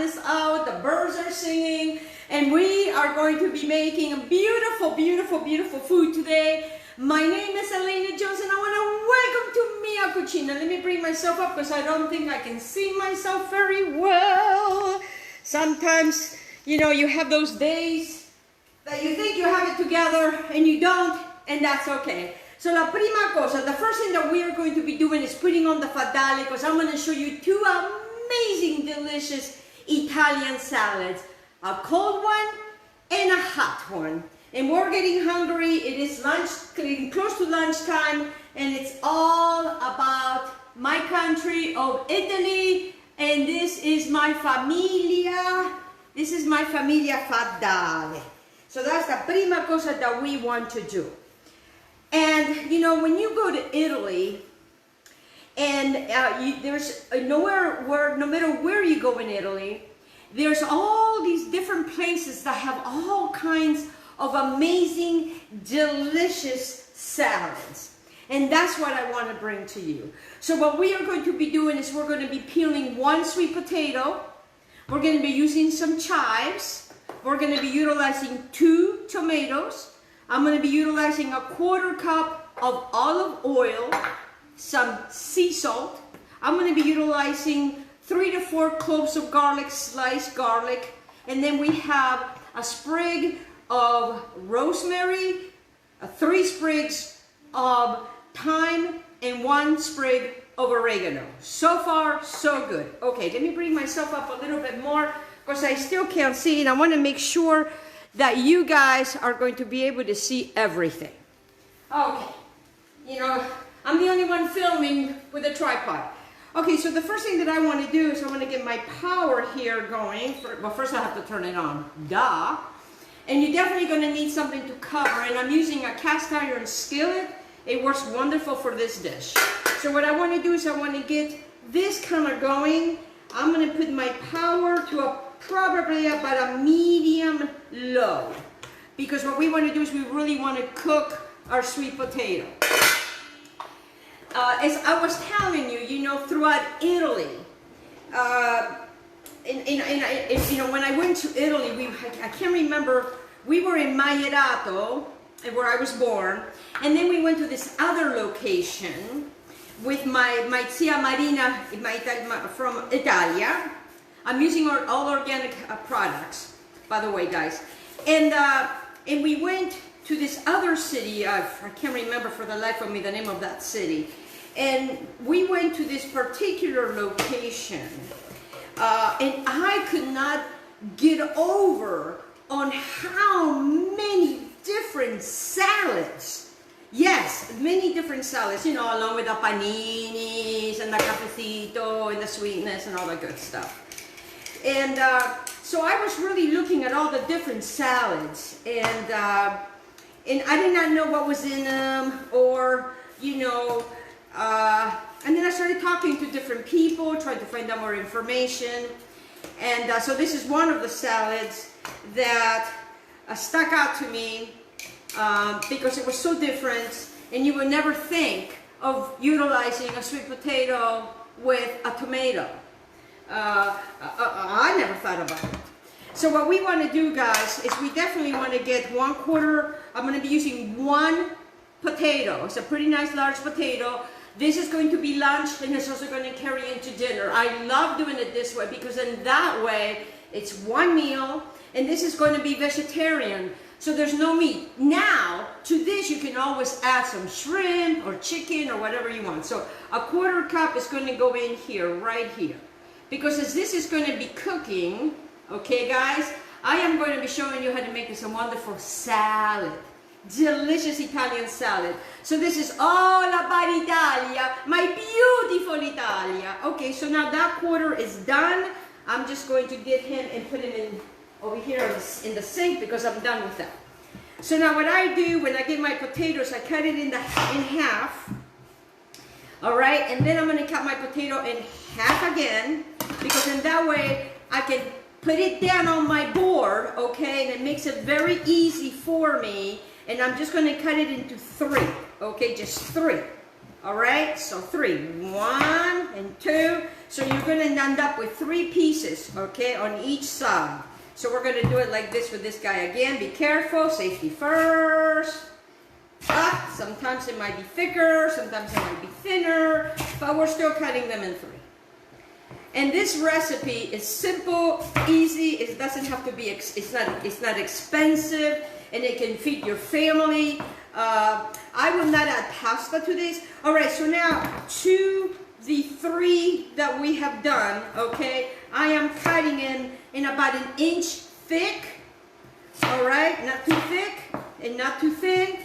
is out, the birds are singing, and we are going to be making a beautiful, beautiful, beautiful food today. My name is Elena Jones, and I want to welcome to Mia Cucina. Let me bring myself up because I don't think I can see myself very well. Sometimes, you know, you have those days that you think you have it together and you don't, and that's okay. So la prima cosa, the first thing that we are going to be doing is putting on the fagioli, because I'm going to show you two amazing, delicious Italian salads. A cold one and a hot one. And we're getting hungry. It is lunch, getting close to lunchtime, and it's all about my country of Italy. And this is my familia. This is my familia fagioli. So that's the prima cosa that we want to do. And you know, when you go to Italy, and there's no matter where you go in Italy, there's all these different places that have all kinds of amazing, delicious salads. And that's what I want to bring to you. So what we are going to be doing is we're going to be peeling one sweet potato. We're going to be using some chives. We're going to be utilizing 2 tomatoes. I'm going to be utilizing a 1/4 cup of olive oil, some sea salt. I'm going to be utilizing 3 to 4 cloves of garlic, sliced garlic. And then we have a sprig of rosemary, 3 sprigs of thyme, and 1 sprig of oregano. So far, so good. Okay, let me bring myself up a little bit more because I still can't see, and I want to make sure that you guys are going to be able to see everything. Okay, you know, I'm the only one filming with a tripod. Okay, so the first thing that I want to do is I want to get my power here going. Well, first I have to turn it on. Duh. And you're definitely going to need something to cover, and I'm using a cast iron skillet. It works wonderful for this dish. So what I want to do is I want to get this kind of going. I'm going to put my power to probably about a medium low, because what we want to do is we really want to cook our sweet potato. As I was telling you, you know, throughout Italy, you know, when I went to Italy, I can't remember, we were in Maierata, where I was born, and then we went to this other location with my zia Marina from Italia. I'm using all organic products, by the way, guys. And we went to this other city. I can't remember for the life of me the name of that city. And we went to this particular location. And I could not get over on how many different salads. Yes, many different salads, you know, along with the paninis and the cafecito and the sweetness and all that good stuff. And so I was really looking at all the different salads, and I did not know what was in them, or, you know, and then I started talking to different people, trying to find out more information. And so this is one of the salads that stuck out to me because it was so different, and you would never think of utilizing a sweet potato with a tomato. I never thought about it. So what we want to do, guys, is we definitely want to get 1/4. I'm going to be using 1 potato. It's a pretty nice large potato. This is going to be lunch, and it's also going to carry into dinner. I love doing it this way because in that way it's 1 meal, and this is going to be vegetarian, so there's no meat. Now, to this you can always add some shrimp or chicken or whatever you want. So a 1/4 cup is going to go in here, right here. Because as this is going to be cooking, okay guys, I am going to be showing you how to make this a wonderful salad. Delicious Italian salad. So this is all about Italia, my beautiful Italia. Okay, so now that 1/4 is done. I'm just going to get him and put him in over here in the sink because I'm done with that. So now what I do when I get my potatoes, I cut it in half. All right, and then I'm going to cut my potato in half again, because in that way I can put it down on my board, okay, and it makes it very easy for me. And I'm just going to cut it into 3, okay, just 3. All right, so 3, 1 and 2. So you're gonna end up with 3 pieces, okay, on each side. So we're gonna do it like this with this guy again. Be careful, safety first. Sometimes it might be thicker, sometimes it might be thinner, but we're still cutting them in 3. And this recipe is simple, easy. It doesn't have to be, it's not expensive, and it can feed your family. I will not add pasta to this. All right, so now to the 3 that we have done, okay, I am cutting in about 1 inch thick. All right, not too thick and not too thin.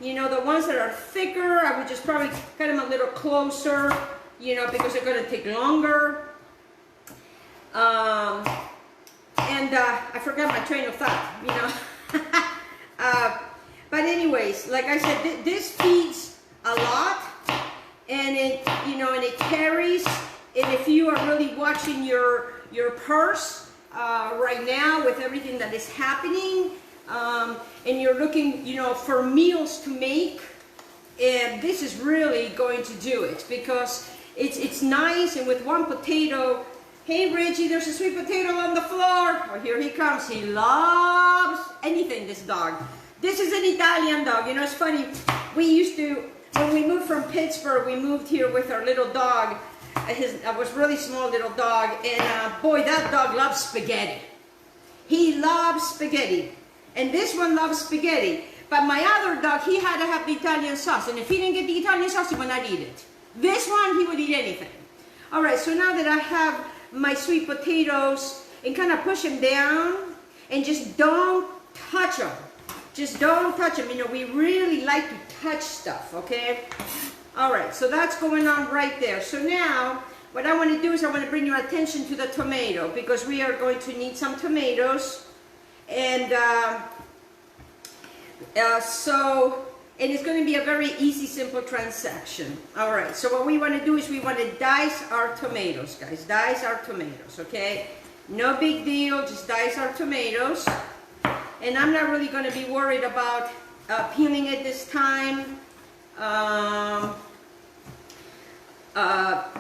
You know, the ones that are thicker, I would just probably cut them a little closer, you know, because they're gonna take longer. I forgot my train of thought, you know. But anyways, like I said, this feeds a lot, and it, you know, and it carries. And if you are really watching your purse right now with everything that is happening, and you're looking, you know, for meals to make, and this is really going to do it, because it's nice. And with 1 potato. Hey Reggie, there's a sweet potato on the floor. Oh, here he comes. He loves anything, this dog. This is an Italian dog. You know, it's funny. We used to, when we moved from Pittsburgh, we moved here with our little dog. I was really small little dog, and boy, that dog loves spaghetti. He loves spaghetti. And this one loves spaghetti. But my other dog, he had to have the Italian sauce. And if he didn't get the Italian sauce, he would not eat it. This one, he would eat anything. All right, so now that I have my sweet potatoes, and kind of push them down, and just don't touch them. Just don't touch them. You know, we really like to touch stuff, okay? All right, so that's going on right there. So now, what I want to do is I want to bring your attention to the tomato, because we are going to need some tomatoes. And and it's going to be a very easy, simple transaction. All right, so what we want to do is we want to dice our tomatoes, guys. Dice our tomatoes, okay? No big deal, just dice our tomatoes. And I'm not really going to be worried about peeling it this time.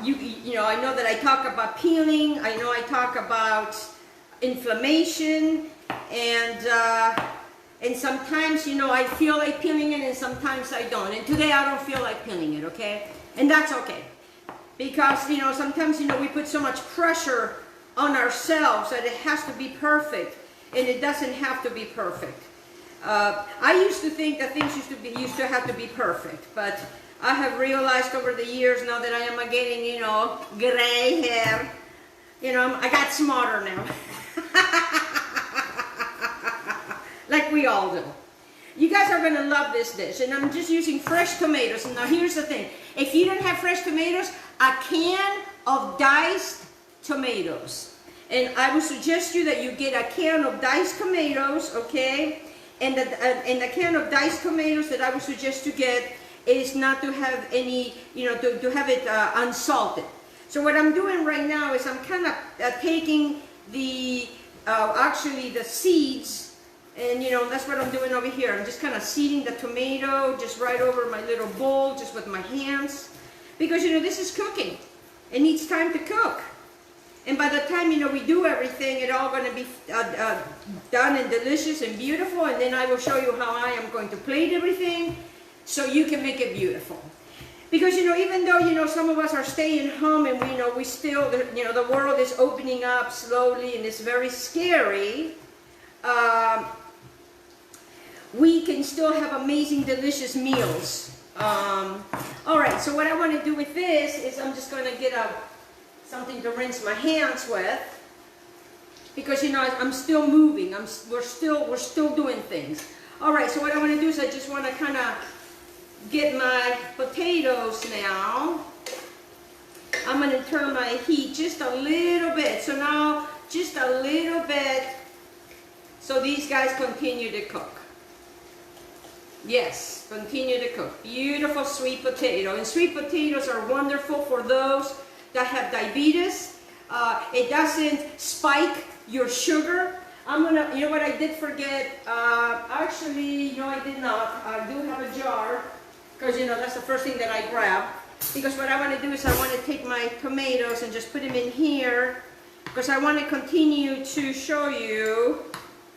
You know, I know that I talk about peeling. I know I talk about inflammation, and sometimes, you know, I feel like peeling it, and sometimes I don't. And today I don't feel like peeling it, okay? And that's okay. Because, you know, sometimes, you know, we put so much pressure on ourselves that it has to be perfect, and it doesn't have to be perfect. I used to think that things used to have to be perfect, but I have realized over the years, now that I am getting, you know, gray hair, you know, I got smarter now. Like we all do. You guys are going to love this dish. And I'm just using fresh tomatoes. And now here's the thing. If you don't have fresh tomatoes, a can of diced tomatoes. And I would suggest you that you get a can of diced tomatoes, okay? And the can of diced tomatoes that I would suggest to get is not to have any, you know, to have it unsalted. So what I'm doing right now is I'm kind of taking the, actually the seeds. And, you know, that's what I'm doing over here. I'm just kind of seeding the tomato just right over my little bowl, just with my hands. Because, you know, this is cooking. It needs time to cook. And by the time, you know, we do everything, it's all going to be done and delicious and beautiful. And then I will show you how I am going to plate everything so you can make it beautiful. Because, you know, even though, you know, some of us are staying home and we know we still, you know, the world is opening up slowly and it's very scary. We can still have amazing, delicious meals. All right, so what I want to do with this is I'm just going to get something to rinse my hands with, because, you know, I'm still moving. We're still doing things. All right, so what I want to do is I just want to kind of get my potatoes now. I'm going to turn my heat just a little bit. So now, just a little bit, so these guys continue to cook. Yes, continue to cook. Beautiful sweet potato. And sweet potatoes are wonderful for those that have diabetes. It doesn't spike your sugar. You know what I did forget? Actually, no, I did not. I do have a jar. because you know that's the first thing that I grab. Because what I want to do is I want to take my tomatoes and just put them in here, because I want to continue to show you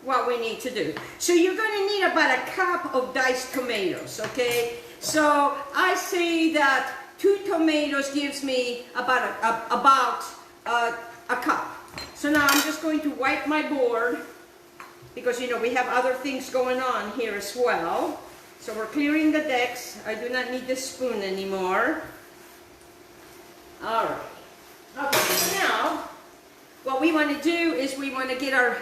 what we need to do. So you're going to need about a cup of diced tomatoes, okay? So I say that 2 tomatoes gives me about a cup. So now I'm just going to wipe my board, because you know we have other things going on here as well. So we're clearing the decks. I do not need this spoon anymore. All right. Okay, so now what we want to do is we want to get our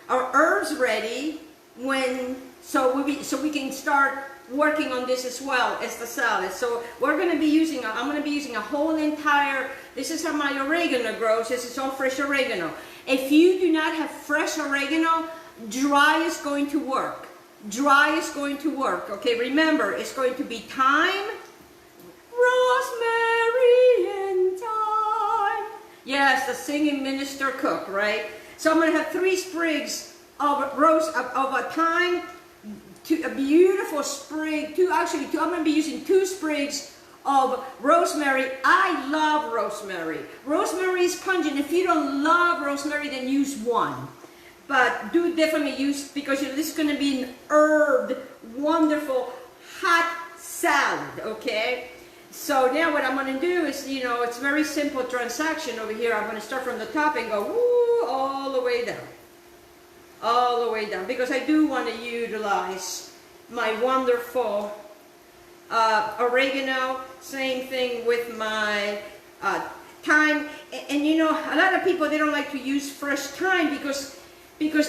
herbs ready so we can start working on this as well as the salad. So we're going to be using I'm going to be using a whole entire, this is how my oregano grows. This is all fresh oregano. If you do not have fresh oregano, dry is going to work. Dry is going to work. Okay, remember, it's going to be thyme, rosemary, and thyme. Yes, the singing minister cook, right? So I'm going to have 3 sprigs of a thyme, a beautiful sprig, I'm going to be using 2 sprigs of rosemary. I love rosemary. Rosemary is pungent. If you don't love rosemary, then use 1. But do definitely use, because you know, this is going to be an herbed, wonderful, hot salad, okay? So now what I'm going to do is, you know, it's a very simple transaction over here. I'm going to start from the top and go woo, all the way down. All the way down. Because I do want to utilize my wonderful oregano. Same thing with my thyme. And you know, a lot of people, they don't like to use fresh thyme because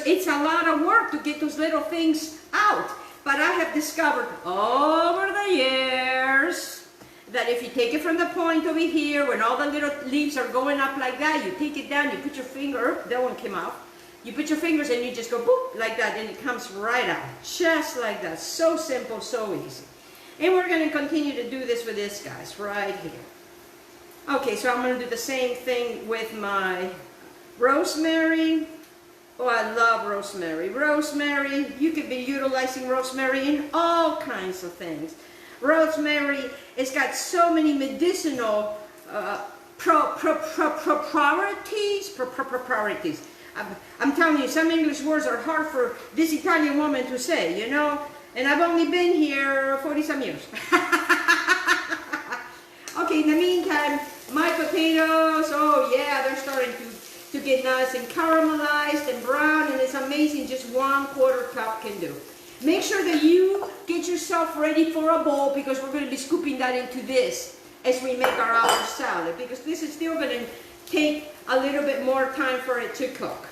it's a lot of work to get those little things out. But I have discovered over the years that if you take it from the point over here, when all the little leaves are going up like that, you take it down, you put your finger, that one came out, you put your fingers and you just go boop, like that, and it comes right out. Just like that. So simple, so easy. And we're going to continue to do this with this, guys, right here. Okay, so I'm going to do the same thing with my rosemary. Oh, I love rosemary. Rosemary, you could be utilizing rosemary in all kinds of things. Rosemary, it's got so many medicinal properties. I'm telling you, some English words are hard for this Italian woman to say, you know. And I've only been here 40-some years. Okay, in the meantime, my potatoes, oh yeah, they're starting to get nice and caramelized and brown, and it's amazing just 1/4 cup can do. Make sure that you get yourself ready for a bowl, because we're going to be scooping that into this as we make our outer salad, because this is still going to take a little bit more time for it to cook.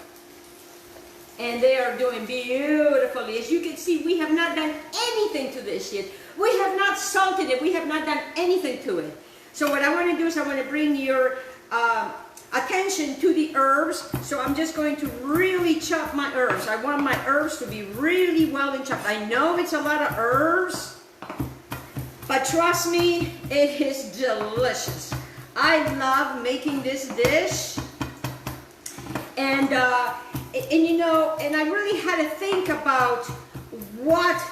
And they are doing beautifully. As you can see, we have not done anything to this yet. We have not salted it. We have not done anything to it. So what I want to do is I want to bring your attention to the herbs. So I'm just going to really chop my herbs. I want my herbs to be really well chopped. I know it's a lot of herbs, but trust me, it is delicious. I love making this dish. And you know, and I really had to think about what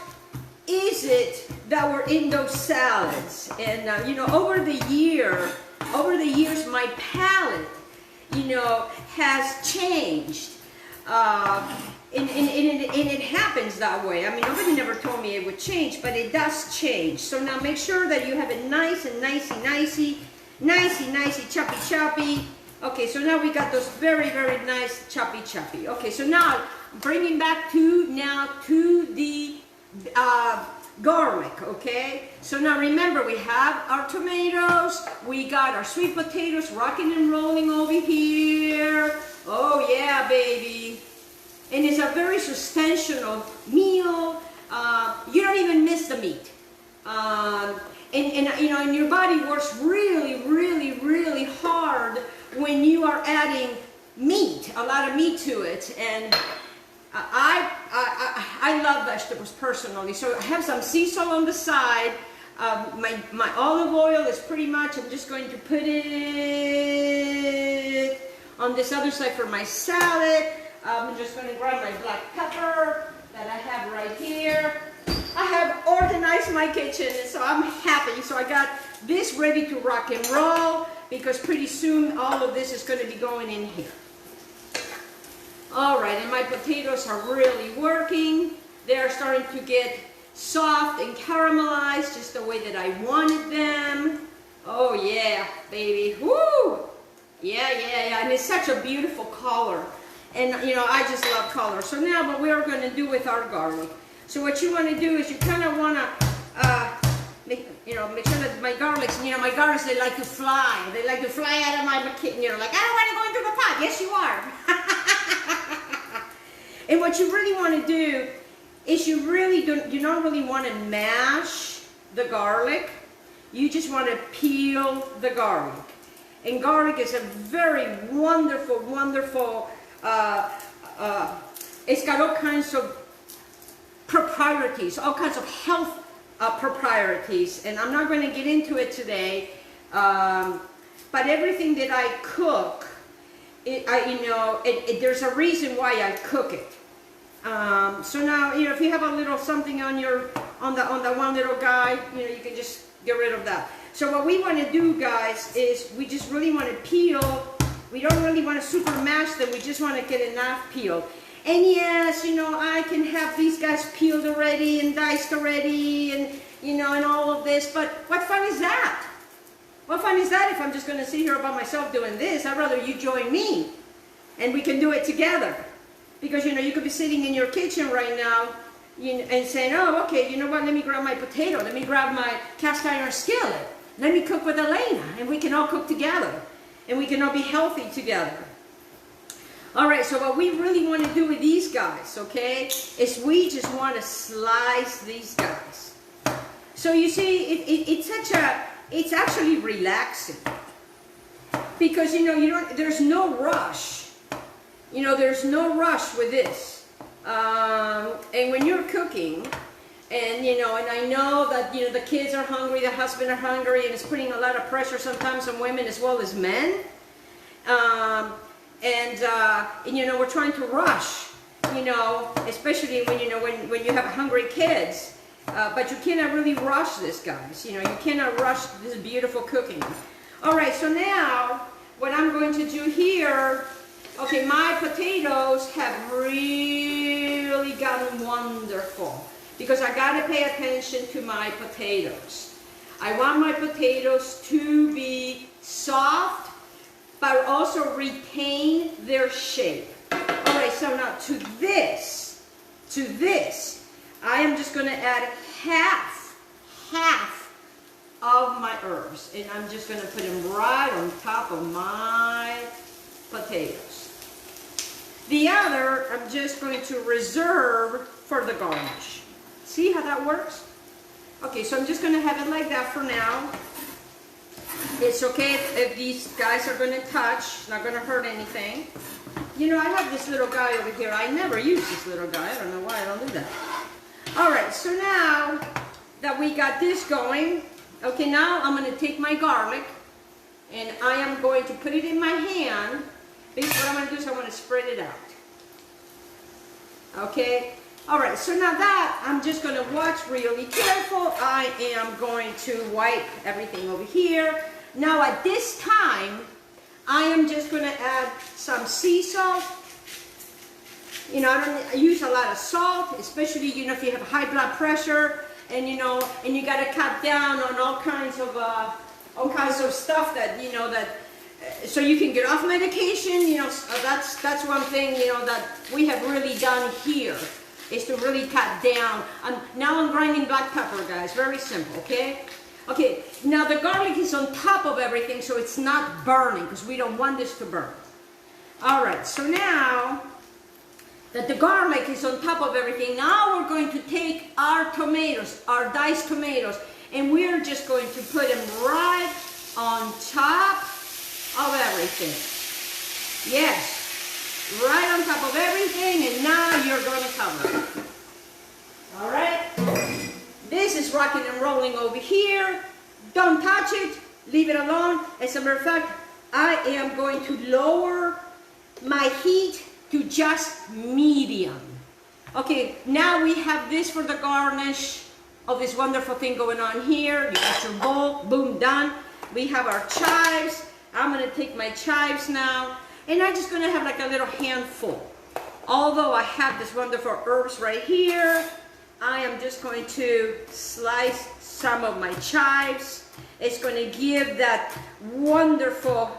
is it that were in those salads. And you know, over the years, my palate, you know, has changed. And it happens that way. I mean, nobody never told me it would change, but it does change. So now make sure that you have it nice and nicey, choppy. Okay, so now we got those very, very nice choppy. Okay, so now bringing back to the garlic, okay? So now remember, we have our tomatoes, we got our sweet potatoes rocking and rolling over here. Oh yeah, baby. And it's a very substantial meal. You don't even miss the meat. And you know, and your body works really, really, really hard when you are adding meat, a lot of meat to it. And I love vegetables personally, so I have some sea salt on the side. My olive oil is pretty much, I'm just going to put it on this other side for my salad. I'm just going to grab my black pepper that I have right here. I have organized my kitchen, and so I'm happy. So I got this ready to rock and roll because pretty soon all of this is going to be going in here. All right, and my potatoes are really working. They're starting to get soft and caramelized just the way that I wanted them. Oh yeah, baby. Woo! Yeah, yeah, yeah. And it's such a beautiful color. And you know, I just love color. So now what we're going to do with our garlic. So what you want to do is you kind of want to, make sure that my garlics, my garlics, they like to fly. They like to fly out of my, like, I don't want to go into the pot. Yes, you are. And what you really want to do is you don't really want to mash the garlic. You just want to peel the garlic. And garlic is a very wonderful, wonderful, it's got all kinds of proprieties, all kinds of health proprieties. And I'm not going to get into it today, but everything that I cook, there's a reason why I cook it. So now, if you have a little something on the one little guy, you can just get rid of that. So what we want to do, guys, is we just really want to peel. We don't really want to super mash them. We just want to get enough peeled. And yes, I can have these guys peeled already and diced already and, and all of this. But what fun is that? What fun is that if I'm just going to sit here by myself doing this? I'd rather you join me and we can do it together. Because, you could be sitting in your kitchen right now and saying, oh, okay, you know what, let me grab my potato, let me grab my cast iron skillet, let me cook with Elena, and we can all cook together, and we can all be healthy together. All right, so what we really want to do with these guys, okay, is we just want to slice these guys. So you see, it's actually relaxing. Because, there's no rush. There's no rush with this. And when you're cooking, and I know that, the kids are hungry, the husband are hungry, and it's putting a lot of pressure sometimes on women as well as men. We're trying to rush, especially when you have hungry kids. But you cannot really rush this, guys. You cannot rush this beautiful cooking. All right, so now what I'm going to do here, okay, my potatoes have really gotten wonderful because I got to pay attention to my potatoes. I want my potatoes to be soft but also retain their shape. All right, so now to this, I am just going to add half of my herbs, and I'm just going to put them right on top of my potatoes. The other, I'm just going to reserve for the garnish. See how that works? Okay, so I'm just going to have it like that for now. It's okay if these guys are going to touch, it's not going to hurt anything. I have this little guy over here. I never use this little guy. I don't know why I don't do that. All right, so now that we got this going, okay, now I'm going to take my garlic and I am going to put it in my hand. Basically what I'm going to do is I'm going to spread it out. Okay? All right, so now that I'm just going to watch really careful. I am going to wipe everything over here. Now at this time, I am just going to add some sea salt. I don't use a lot of salt, especially, if you have high blood pressure and, and you got to cut down on all kinds of stuff that, so you can get off medication. That's one thing, that we have really done here, is to really cut down. Now I'm grinding black pepper, guys. Very simple, okay? Okay, now the garlic is on top of everything, so it's not burning, because we don't want this to burn. All right, so now that the garlic is on top of everything, now we're going to take our tomatoes, our diced tomatoes, and we're just going to put them right on top of everything. Yes, right on top of everything, and now you're going to cover it. All right? This is rocking and rolling over here. Don't touch it. Leave it alone. As a matter of fact, I am going to lower my heat to just medium. Okay, now we have this for the garnish. of this wonderful thing going on here. You got your bowl, boom, done. We have our chives. I'm gonna take my chives now, and I'm just gonna have like a little handful. Although I have this wonderful herbs right here, I am just going to slice some of my chives. It's going to give that wonderful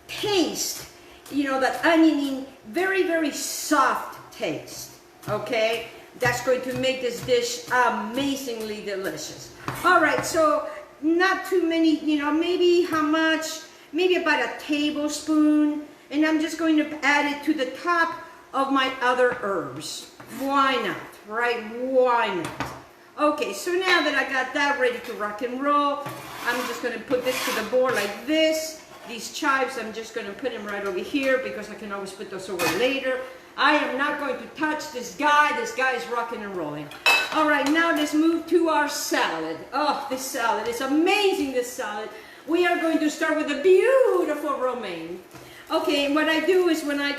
taste, you know, that oniony, very, very soft taste, okay? That's going to make this dish amazingly delicious. All right, so not too many, you know, maybe how much? Maybe about a tablespoon. And I'm just going to add it to the top of my other herbs. Why not, right? Why not? Okay, so now that I got that ready to rock and roll, I'm just going to put this to the board like this. These chives, I'm just going to put them right over here because I can always put those over later. I am not going to touch this guy. This guy is rocking and rolling. All right, now let's move to our salad. Oh, this salad is amazing, this salad. We are going to start with a beautiful romaine. Okay, and what I do is when I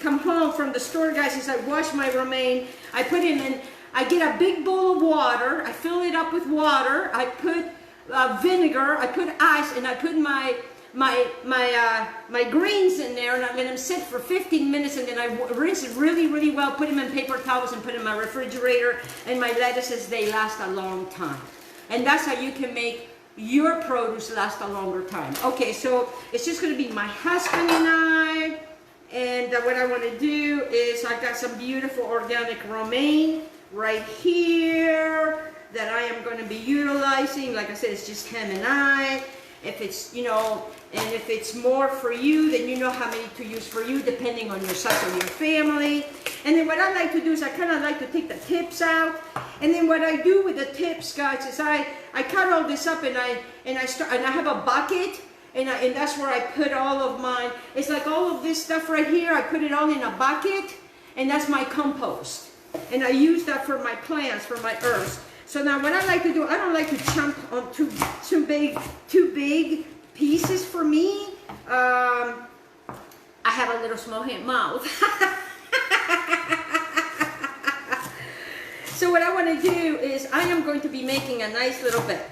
come home from the store, guys, is I wash my romaine. I put it in, I get a big bowl of water. I fill it up with water. I put vinegar. I put ice, and I put my greens in there, and I let them sit for 15 minutes, and then I rinse it really, really well. Put them in paper towels and put them in my refrigerator. And my lettuces, they last a long time. And that's how you can make your produce last a longer time. Okay, so it's just going to be my husband and I, and what I want to do is I've got some beautiful organic romaine right here that I am going to be utilizing. Like I said, it's just him and I. If it's, you know, and if it's more for you, then you know how many to use for you, depending on your size of your family. And then what I like to do is I kind of like to take the tips out. And then what I do with the tips, guys, is I cut all this up, and I have a bucket, and that's where I put all of mine. It's like all of this stuff right here. I put it all in a bucket, and that's my compost. And I use that for my plants, for my herbs. So now what I like to do, I don't like to chunk on too big pieces for me. I have a little small mouth. So what I want to do is I am going to be making a nice little bed.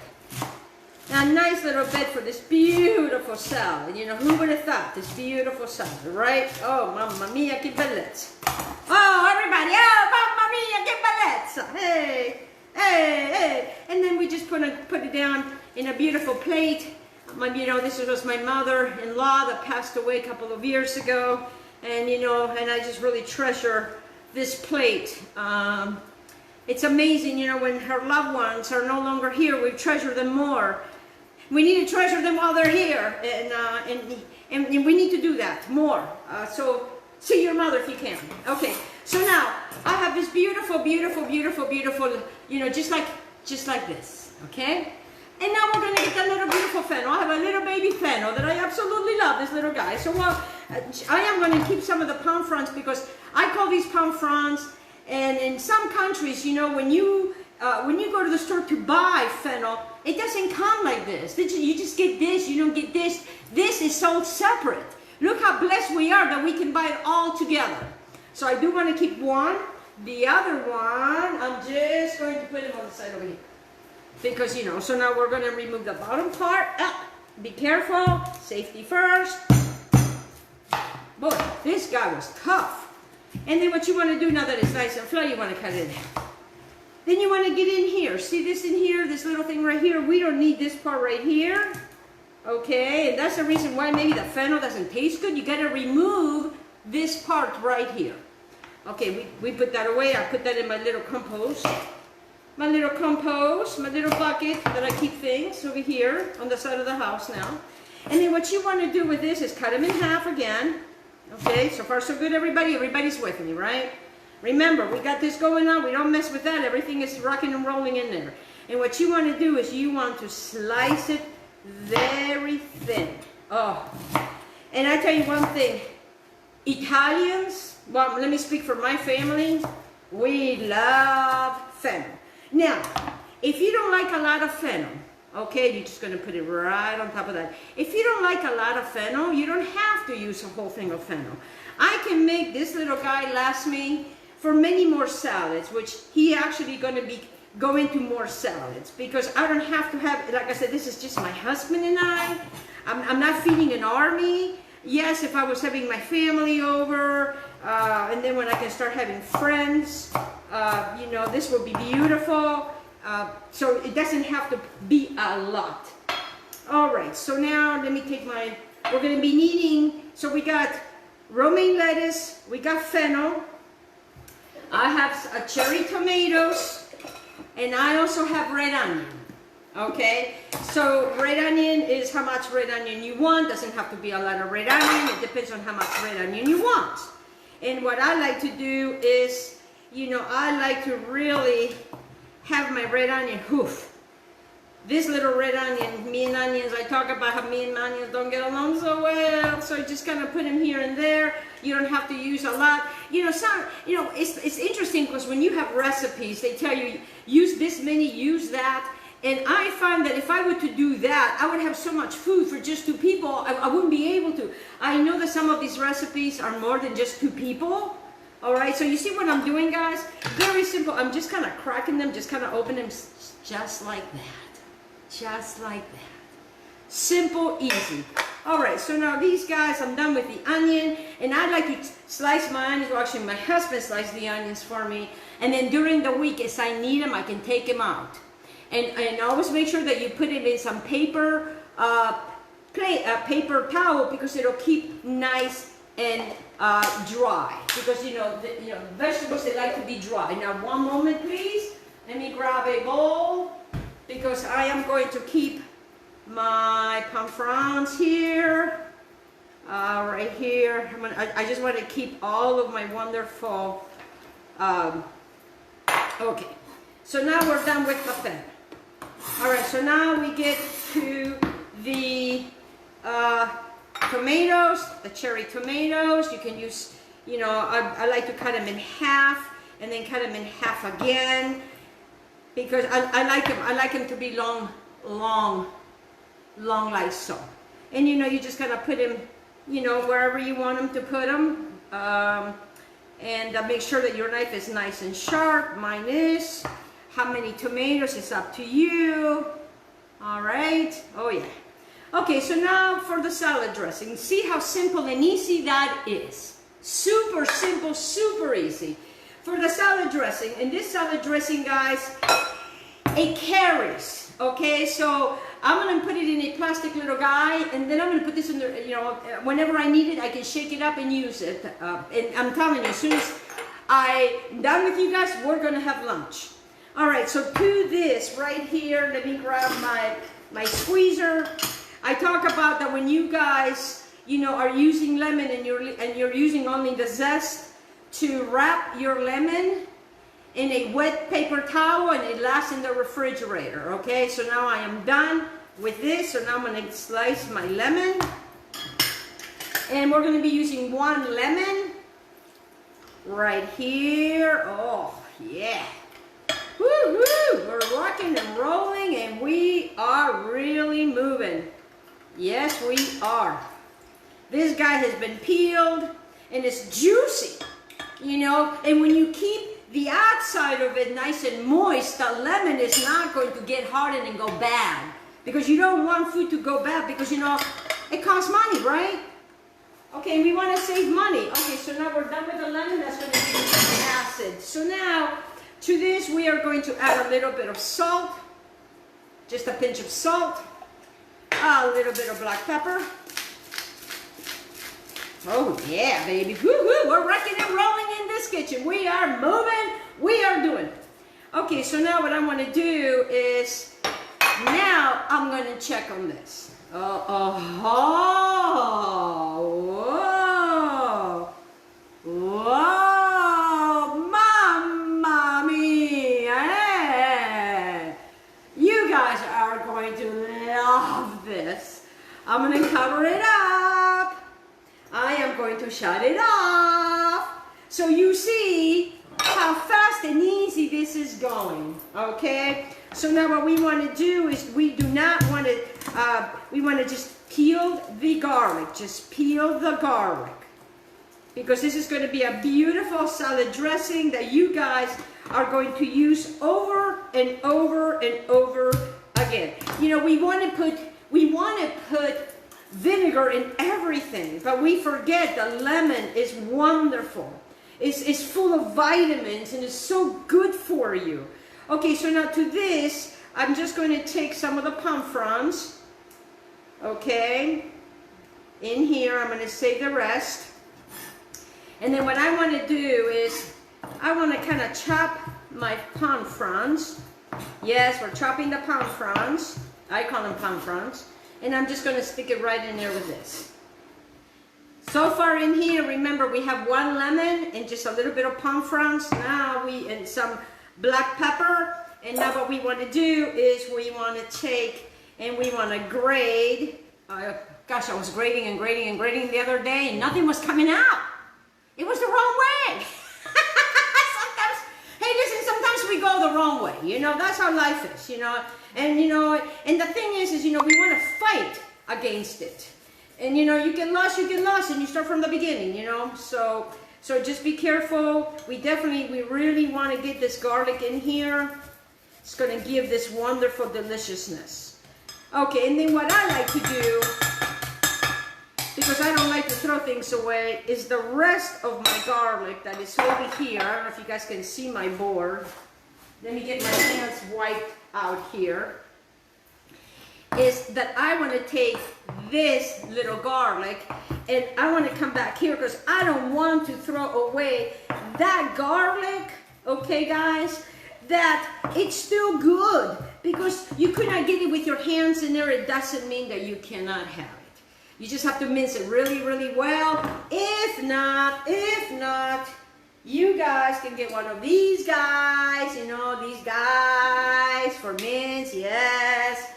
A nice little bed for this beautiful salad. You know, who would have thought this beautiful salad, right? Oh, mamma mia, che bellezza. Oh, everybody, oh, mamma mia, che bellezza. Hey. Hey, hey. And then we just put it down in a beautiful plate. You know, this was my mother-in-law that passed away a couple of years ago. And, you know, and I just really treasure this plate. It's amazing, you know, when her loved ones are no longer here, we treasure them more. We need to treasure them while they're here. And we need to do that more. So see your mother if you can. Okay, so now I have this beautiful, beautiful, beautiful, beautiful, you know, just like this, okay? And now we're gonna get that little beautiful fennel. I have a little baby fennel that I absolutely love, this little guy. So I am gonna keep some of the palm fronds because I call these palm fronds. And in some countries, you know, when you go to the store to buy fennel, it doesn't come like this. You just get this, you don't get this. This is sold separate. Look how blessed we are that we can buy it all together. So I do want to keep one. The other one, I'm just going to put him on the side over here. Because, you know, so now we're going to remove the bottom part. Be careful. Safety first. Boy, this guy was tough. And then what you want to do now that it's nice and flat, you want to cut it in half. Then you want to get in here. See this in here, this little thing right here? We don't need this part right here. Okay, and that's the reason why maybe the fennel doesn't taste good. You got to remove this part right here. Okay, we put that away. I put that in my little compost. My little bucket that I keep things over here on the side of the house now. And then what you want to do with this is cut them in half again. Okay, so far so good, everybody. Everybody's with me, right? Remember, we got this going on. We don't mess with that. Everything is rocking and rolling in there. And what you want to do is you want to slice it very thin. Oh, and I tell you one thing. Italians, well, let me speak for my family. We love fennel. Now, if you don't like a lot of fennel, okay, you're just going to put it right on top of that. If you don't like a lot of fennel, you don't have to use a whole thing of fennel. I can make this little guy last me for many more salads, which he actually going to be going to more salads, because I don't have to have, like I said, this is just my husband and I'm not feeding an army. Yes, if I was having my family over, and then when I can start having friends, you know, this will be beautiful. So it doesn't have to be a lot. All right, so now let me take my, we're going to be needing, so we got romaine lettuce, we got fennel, I have cherry tomatoes, and I also have red onion. Okay, so red onion is how much red onion you want. Doesn't have to be a lot of red onion. It depends on how much red onion you want. And what I like to do is, you know, I like to really have my red onion, this little red onion, me and onions, I talk about how me and onions don't get along so well, so I just kind of put them here and there. You don't have to use a lot. You know, it's interesting, because when you have recipes, they tell you, use this many, use that. And I find that if I were to do that, I would have so much food for just 2 people, I wouldn't be able to. I know that some of these recipes are more than just 2 people. All right, so you see what I'm doing, guys? Very simple. I'm just kind of cracking them, just kind of open them just like that. Just like that. Simple, easy. All right, so now these guys, I'm done with the onion, and I like to slice my onions. Well, actually, my husband sliced the onions for me, and then during the week, as I need them, I can take them out. And always make sure that you put it in some paper, paper towel, because it'll keep nice and dry. Because you know, vegetables, they like to be dry. Now, one moment, please. Let me grab a bowl, because I am going to keep my pommes here, right here. I just want to keep all of my wonderful. Okay, so now we're done with the fennel. All right, so now we get to the tomatoes, the cherry tomatoes. You can use, you know, I like to cut them in half and then cut them in half again, because I like them to be long like so. And you know, you just kind of put them, you know, wherever you want them to put them, and make sure that your knife is nice and sharp. Mine is. How many tomatoes is up to you. All right. Oh yeah. Okay, so now for the salad dressing. See how simple and easy that is. Super simple, super easy. For the salad dressing, and this salad dressing, guys, it carries. Okay, so I'm gonna put it in a plastic little guy, and then I'm gonna put this in the, you know, whenever I need it, I can shake it up and use it. And I'm telling you, as soon as I'm done with you guys, we're gonna have lunch. All right, so to this right here, let me grab my squeezer. I talk about that when you guys, you know, are using lemon and you're using only the zest, to wrap your lemon in a wet paper towel, and it lasts in the refrigerator. Okay, so now I am done with this. So now I'm going to slice my lemon, and we're going to be using 1 lemon right here. Oh yeah. Woo-hoo! We're rocking and rolling, and we are really moving. Yes, we are. This guy has been peeled, and it's juicy, you know, and when you keep the outside of it nice and moist, the lemon is not going to get hardened and go bad, because you don't want food to go bad, because, you know, it costs money, right? Okay, we want to save money. Okay, so now we're done with the lemon. That's going to be the acid. So now, to this, we are going to add a little bit of salt, just a pinch of salt, a little bit of black pepper. Oh yeah, baby, woo-hoo, we're rocking and rolling in this kitchen. We are moving, we are doing. Okay, so now what I want to do is, now I'm going to check on this. Whoa, mamma mia, you guys are going to love this. I'm going to cover it up. I am going to shut it off. So you see how fast and easy this is going, okay? So now what we want to do is, we do not want to, we want to just peel the garlic. Just peel the garlic. because this is going to be a beautiful salad dressing that you guys are going to use over and over and over again. You know, we want to put vinegar in everything, but we forget the lemon is wonderful. It's full of vitamins and it's so good for you. Okay, so now to this, I'm just going to take some of the palm fronds, okay, in here. I'm going to save the rest. And then what I want to do is, I want to kind of chop my palm fronds. Yes, we're chopping the palm fronds. I call them palm fronds. And I'm just going to stick it right in there with this. So far in here, remember, we have 1 lemon and just a little bit of palm fronds. Now and some black pepper. And now what we want to do is we want to take and we want to grate. Gosh, I was grating and grating and grating the other day and nothing was coming out. It was the wrong way. Hey, listen, sometimes we go the wrong way. You know, that's how life is, you know. And, you know, and the thing is, you know, we want to fight against it. And, you know, you get lost, and you start from the beginning, you know. So just be careful. We really want to get this garlic in here. It's going to give this wonderful deliciousness. Okay, and then what I like to do, because I don't like to throw things away, is the rest of my garlic that is over here. I don't know if you guys can see my board. Let me get my hands wiped out here. Is that I want to take this little garlic and I want to come back here because I don't want to throw away that garlic, okay guys, that it's still good, because you could not get it with your hands in there. It doesn't mean that you cannot have it. You just have to mince it really, really well. If not, you guys can get one of these guys, you know, these guys for mince, yes.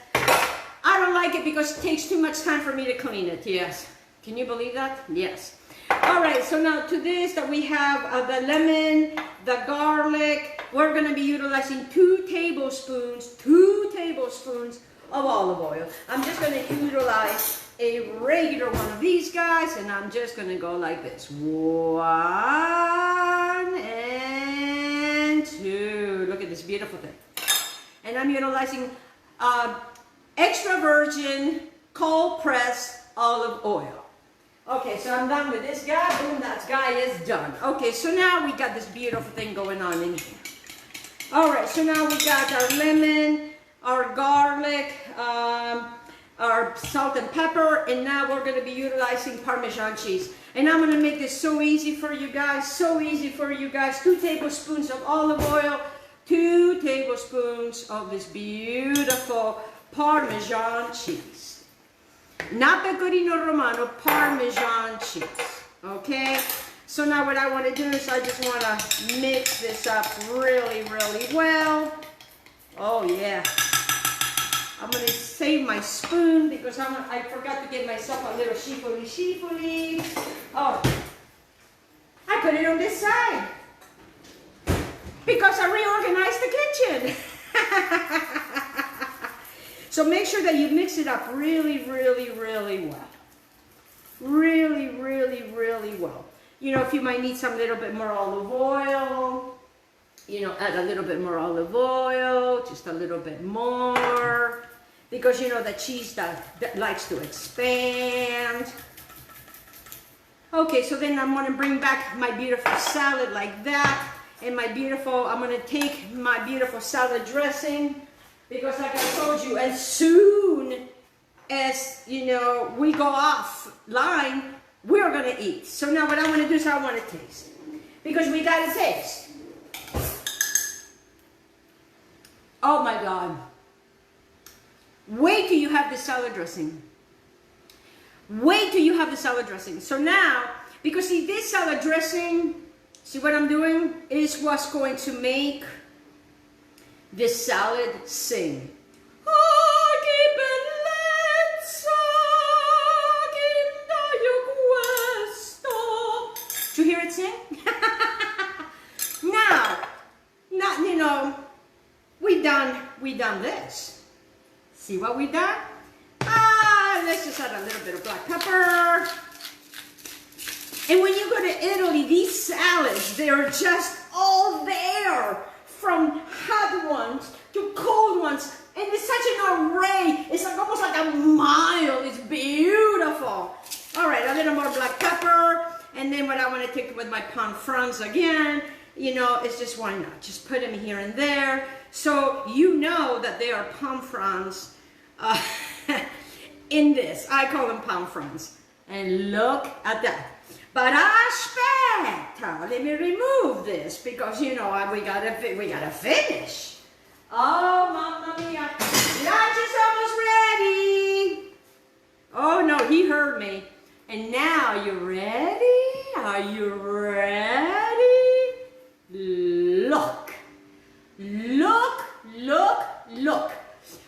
I don't like it because it takes too much time for me to clean it, yes. Can you believe that? Yes. All right, so now to this that we have the lemon, the garlic. We're going to be utilizing 2 tablespoons of olive oil. I'm just going to utilize a regular one of these guys, and I'm just going to go like this. 1 and 2. Look at this beautiful thing. And I'm utilizing extra virgin cold pressed olive oil. Okay, so I'm done with this guy. Boom, that guy is done. Okay, so now we got this beautiful thing going on in here. All right, so now we got our lemon, our garlic, our salt and pepper, and now we're going to be utilizing Parmesan cheese. And I'm going to make this so easy for you guys, so easy for you guys. 2 tablespoons of olive oil, 2 tablespoons of this beautiful Parmesan cheese. Not Pecorino Romano, Parmesan cheese, okay? So now what I want to do is I just want to mix this up really, really well. Oh yeah. I'm going to save my spoon because I forgot to get myself a little shifuli. Oh, I put it on this side because I reorganized the kitchen. So make sure that you mix it up really, really, really well. Really, really, really well. You know, if you might need some little bit more olive oil, you know, add a little bit more olive oil, just a little bit more. Because, you know, the cheese that likes to expand. Okay, so then I'm going to bring back my beautiful salad like that. And I'm going to take my beautiful salad dressing. Because like I told you, as soon as, you know, we go offline, we're going to eat. So now what I want to do is I want to taste. Because we got to taste. Oh my God. Wait till you have the salad dressing. Wait till you have the salad dressing. So now, because see, this salad dressing, see what I'm doing, is what's going to make this salad sing. Did you hear it sing? Now, you know, we done this. See what we done? Let's just add a little bit of black pepper. And when you go to Italy, these salads, they're just all there, from hot ones to cold ones. And it's such an array. It's like almost like a mile. It's beautiful. All right, a little more black pepper. And then what I want to take with my palm fronds again, you know, it's just why not? Just put them here and there. So you know that they are palm fronds in this. I call them palm fronds. And look at that. But aspetta, let me remove this because, you know, we gotta finish. Oh, mamma mia. Lunch is almost ready. Oh, no, he heard me. And now, you ready? Are you ready? Look. Look, look, look.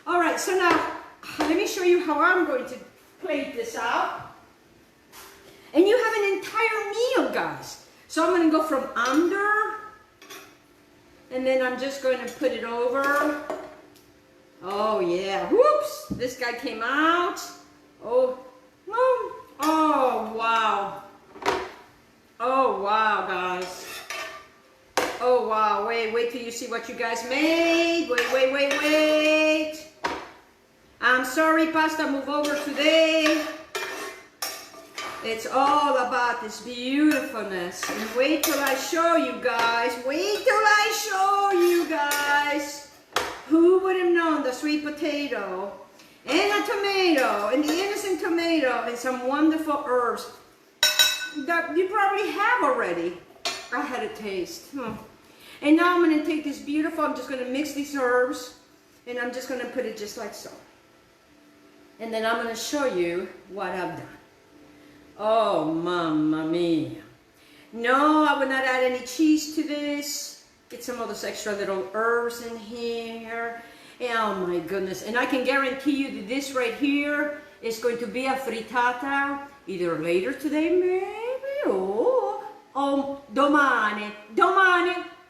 All right, so now, let me show you how I'm going to plate this out. And you have an entire meal, guys. So I'm going to go from under, and then I'm just going to put it over. Oh, yeah. Whoops. This guy came out. Oh, oh, wow. Oh, wow, guys. Oh, wow. Wait till you see what you guys made. Wait. I'm sorry, pasta, move over today. It's all about this beautifulness. And wait till I show you guys. Wait till I show you guys. Who would have known the sweet potato and a tomato and the innocent tomato and some wonderful herbs that you probably have already. I had a taste. And now I'm going to take this beautiful, I'm just going to mix these herbs and I'm just going to put it just like so. And then I'm going to show you what I've done. Oh, mamma mia. No, I would not add any cheese to this. Get some of those extra little herbs in here. Oh my goodness. And I can guarantee you that this right here is going to be a frittata either later today maybe or domani.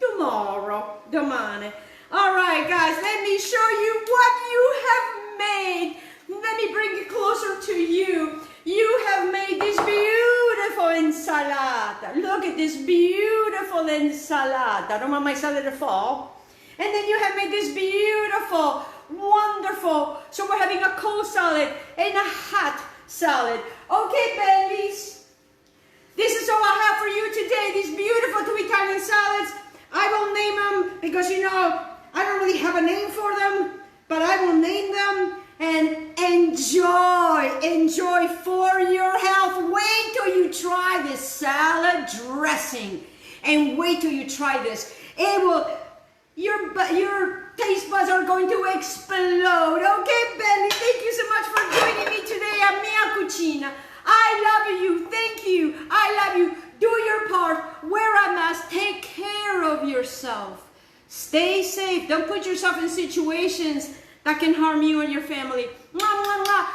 Tomorrow. All right, guys, let me show you what you have made. Let me bring it closer to you. You have made this beautiful insalata. Look at this beautiful insalata. I don't want my salad to fall. And then you have made this beautiful, wonderful. So we're having a cold salad and a hot salad. Okay, bellies. This is all I have for you today. These beautiful two Italian salads. I will name them because, you know, I don't really have a name for them. But I will name them. And enjoy for your health. Wait till you try this salad dressing, and wait till you try this. It will, your taste buds are going to explode. Okay, Belly, thank you so much for joining me today at Mia Cucina. I love you. Thank you. I love you. Do your part. Wear a mask. Take care of yourself. Stay safe. Don't put yourself in situations that can harm you and your family. Mwah, mwah, mwah.